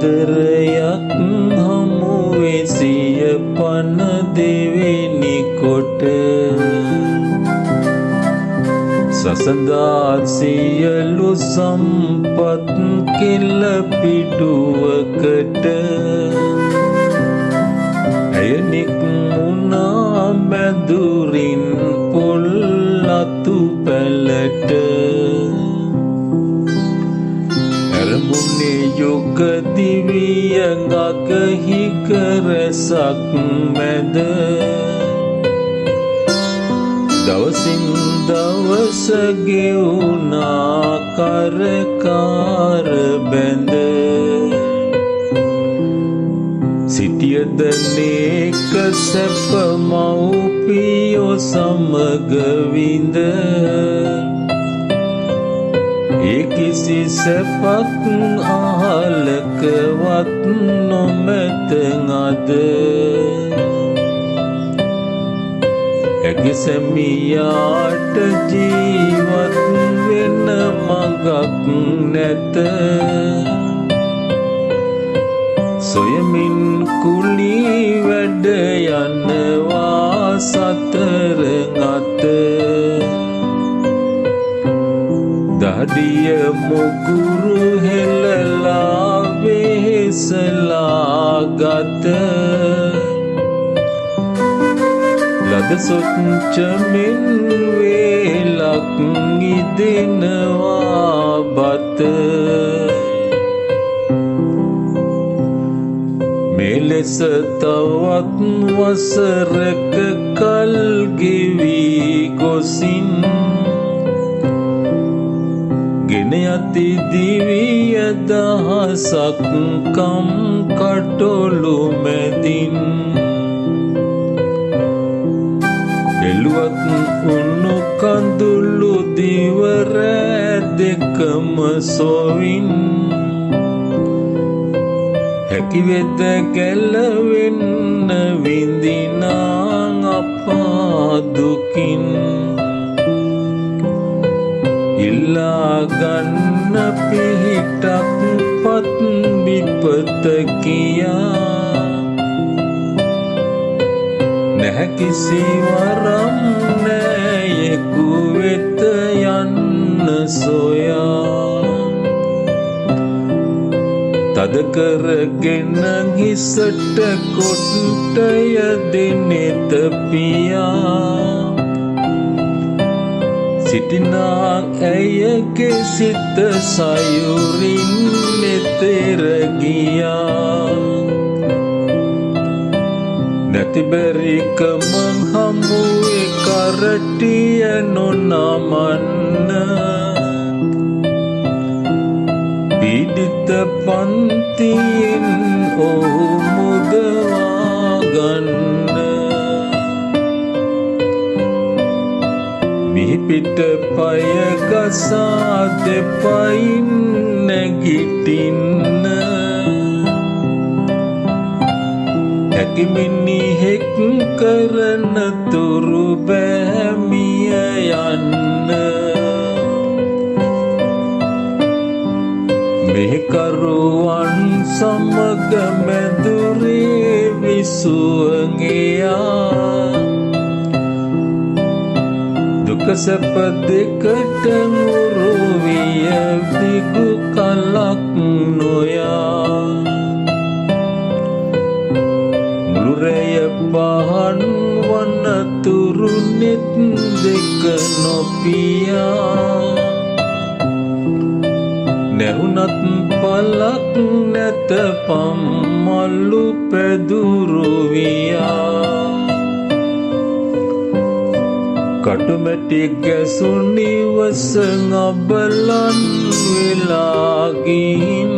ආදරයක් හමුවේ සිය පන දෙවෙනි කොට සසඳා සියලු සම්පත් කෙල පිටුවකට ඇය නික්මුණා මැදුරින් පොල් අතු පැලට ඇරඹුණේ යුග දිවිය ගගහික රැසක් මැද දවසින් දවස ගෙවුනා කරකාර බැඳ සිටියද නේක සැප මව්පියෝ සමග විඳ ඒ කිසි සැපක් අහලකවත් නොමැත අද ඇගේ සැමියාට ජීවත් වෙන මඟක් නැත සොයමින් කුලී වැඩ යනවා සතර අත දහඩිය මුගුරු හෙළලා වෙහෙසලා ගත ලද සොච්චමින් වේලක් ඉදෙනවා බත මෙලෙස තවත් වසරක කල් ගෙවි ගොසින් ගෙන යති දිවිය දහසක් කම් කටොළු මැදින් එළුවත් උණු කඳුළු දිවරෑ දෙකම සොවින් හැකිවෙද ගැලවෙන්න විඳිනා අපා දුකින් ඉල්ලා ගන්න පිහිටක් පත් විපත කියා නැහැ කිසි වරම් නෑයෙකු වෙත යන්න සොයා තද කරගෙන හිසට කොට්ටය දෙනෙත පියා සිටිනා ඇයගේ සිත සයුරින් නෙතෙර ගියා නැතිබැරිකම හමුවේ කරටිය නොනමන්න පීඩිත පන්තියෙන් ඔහු මුදවා ගන්න මිහිපිට පය ගසා දෙපයින් නැගිටින්න හැකිමිනිහෙක් කරන තුරු බෑමිය යන්න මෙහෙකරුවන් සමග මැදුරේ විසුවගයා දුක සැප දෙකට මුරු විය දිගු කලක් නොයා මුළුරැය පහන් වන තුරු නෙත් දෙක නොපියා නැහුනත් පලක් නැත පම්මල්ලු පැදුරු වියා කටුමැටි ගැසුණි වසඟ බලන් වෙලාගින්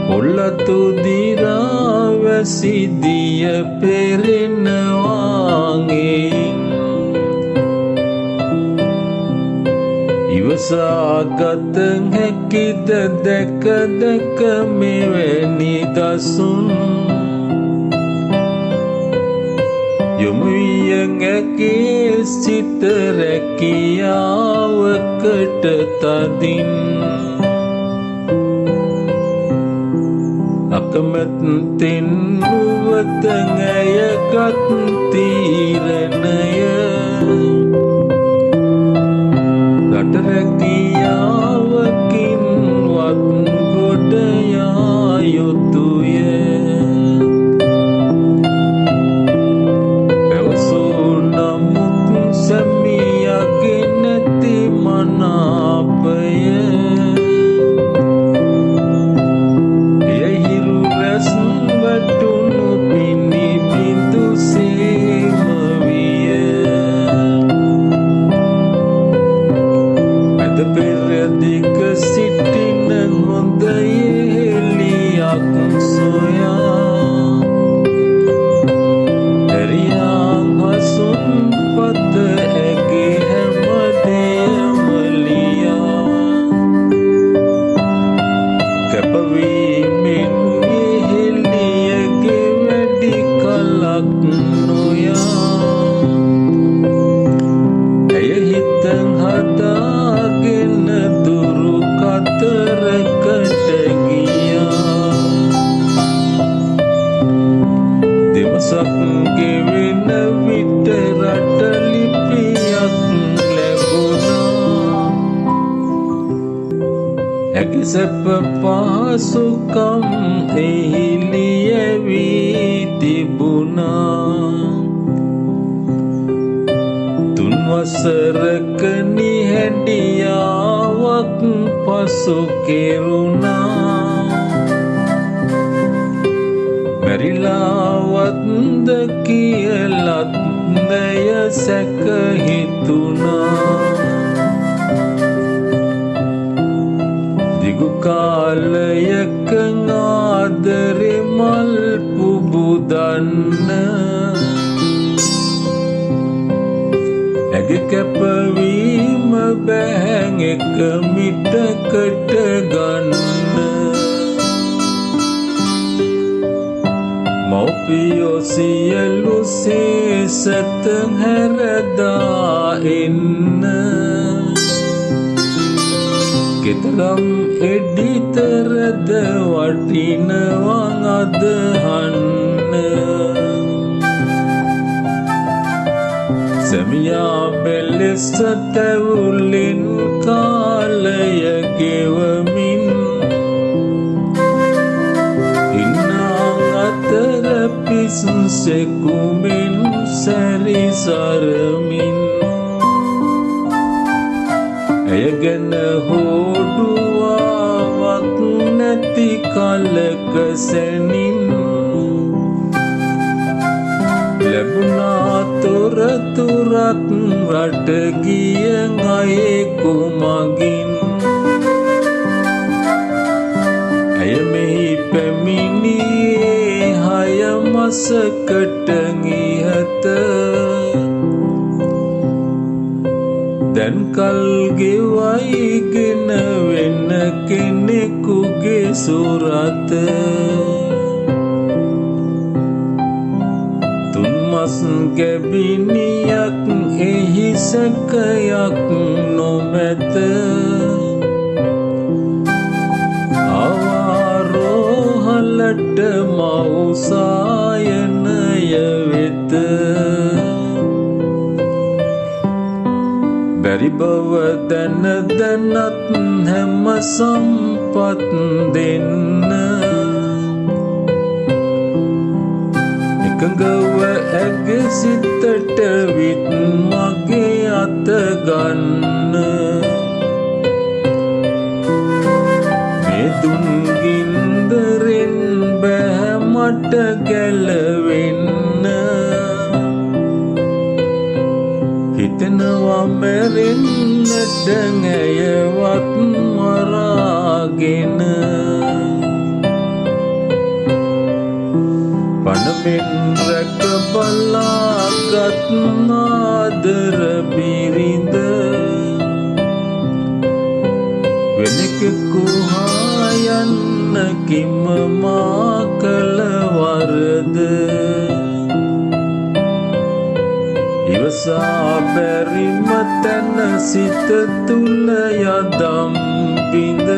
පොල්ලතු දිරා වැසිදිය පෙරෙනවාගෙන් ඉවසාගත හැකිද දැක දැක මෙවැනි දසුන් යොමුවිය ඇගේ සිත රැකියාවකට තදින් අකමැත්තෙන් නුවතන් ඇයගත් තීරණය රට රැකියාවකින් වත් ගොඩ යා යුතුය පැවසූ නමුත් සැමියාගේ නැති මනාපය පෙරදිග සිටින හොඳ යෙහෙලියක් සොයා දැරියාම් හසුන් පත ඇගේ හැමදේම ලියා කැපවීමෙන් යෙහෙලියගේ වැඩි කලක් නොයා ඇය හිතන් හදාගෙන දුරු කතරකට ගියා දෙවසක් ගෙවෙන විට රට ලිපියක් ලැබුණා ඇගේ සැප පහසුකම් එහි ලියවී තිබුණා වසරක නිහැඩියාවක් පසු කෙරුණා මැරිලාවත්ද කියලත් නැය සැක හිතුණා දිගු කාලයක ආදරේ මල් පුබුදන්න ඇගේ කැපවීම බැහැන් එක මිටකට ගන්න මව්පියෝ සියලු සේසතන් හැරදා එන්න කෙතරම් එඩිතරද වටිනවන් අදහන්න සැමියා බෙලෙස තැවුලින් කාලය ගෙවමින් ඉන්නා අතර පිස්සෙකුමින් සැරිසරමින් ඇය ගැන හෝඩුවාවක් නැති කලක සැනින් ලැබුණා තොරතුරක් රට ගිය අයෙකු මගින් ඇය මෙහි පැමිණියේ 6 මසකට ඉහත දැන් කල් ගෙවයිගෙන වෙන කෙනෙකුගේ සුරත මස් ගැබිනියක් එහි සැකයක් නොමැත අවාරෝහලට මවුසායනය වෙත බැරි බව දැන දැනත් හැම සම්පත් දෙන්න එකඟව ඇගේ සිතට විත් මගේ අත ගන්න මේ දුන් ගින්දරෙන් බෑ මට ගැලවෙන්න හිතනවා මැරෙන්නට ඇයවත් මරාගෙන පනපෙන් රැක බලාගත් ආදර බිරිඳ වෙනකෙකු හා යන්න කිම මා කළ වරද ඉවසා බැරිම තැන සිත තුල යදම් බිඳ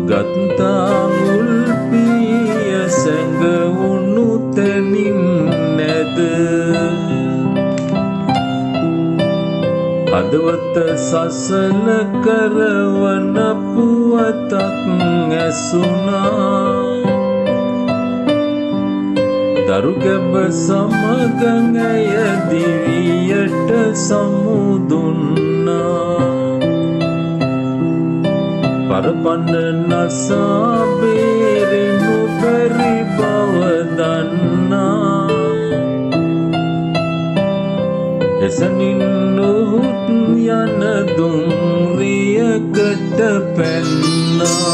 ගත් තාඟුල් පිය සැඟවුණු තැනින් නැද හදවත සසල කරවන පුවතක් ඇසුනා දරුගැබ සමග ඇය දිවියට සමුදුන්නා පරපන්න නසා බේරෙනු බැරි බව දන්නා එසනින් නොහුත් යන දුම්රියකට පැන්නා